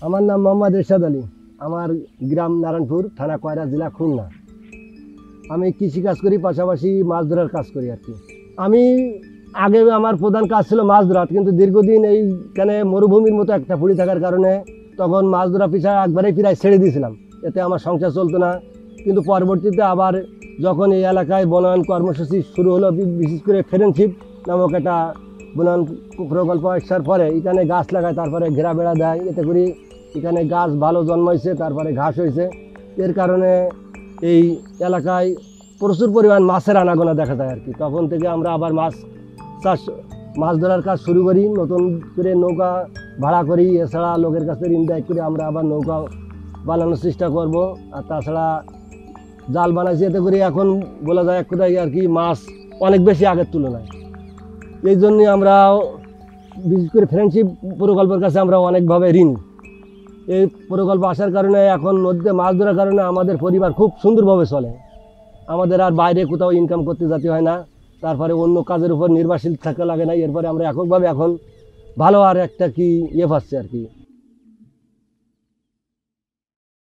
আমার নাম মোহাম্মদ এরশাদ আলী। আমার গ্রাম নারায়ণপুর, থানা কয়রা, জেলা খুলনা। আমি কৃষিকাজ করি, পাশাপাশি মাছ ধরার কাজ করি আর কি। আমি আগে আমার প্রধান কাজ ছিল মাছ ধরা, কিন্তু দীর্ঘদিন এইখানে মরুভূমির মতো একটা পড়ে থাকার কারণে তখন মাছ ধরা পিছা একবারেই প্রায় ছেড়ে দিয়েছিলাম। এতে আমার সংসার চলতো না। কিন্তু পরবর্তীতে আবার যখন এই এলাকায় বনায়ন কর্মসূচি শুরু হলো, বিশেষ করে ফ্রেন্ডশিপ নামক একটা বনায়ন প্রকল্প আসার পরে এখানে গাছ লাগায়, তারপরে ঘেরা বেড়া দেয়, এতে করে এখানে গাছ ভালো জন্মাইছে, তারপরে ঘাস হয়েছে। এর কারণে এই এলাকায় প্রচুর পরিমাণ মাছের আনাগোনা দেখা যায় আর কি। তখন থেকে আমরা আবার মাছ ধরার কাজ শুরু করি, নতুন করে নৌকা ভাড়া করি। এছাড়া লোকের কাছে ঋণ দায় করে আমরা আবার নৌকা বানানোর চেষ্টা করব। আর তাছাড়া জাল বানাইছি, এতে করে এখন বলা যায় এক কথায় আর কি মাছ অনেক বেশি আগের তুলনায়। এই জন্যে আমরা বিশেষ করে ফ্রেন্ডশিপ প্রকল্পের কাছে আমরা অনেকভাবে ঋণ। এই প্রকল্প আসার কারণে এখন নদীতে মাছ ধরার কারণে আমাদের পরিবার খুব সুন্দরভাবে চলে। আমাদের আর বাইরে কোথাও ইনকাম করতে যেতে হয় না, তারপরে অন্য কাজের উপর নির্ভরশীল থাকা লাগে না। এরপরে আমরা এককভাবে এখন ভালো আর একটা কি পাচ্ছি আর কি।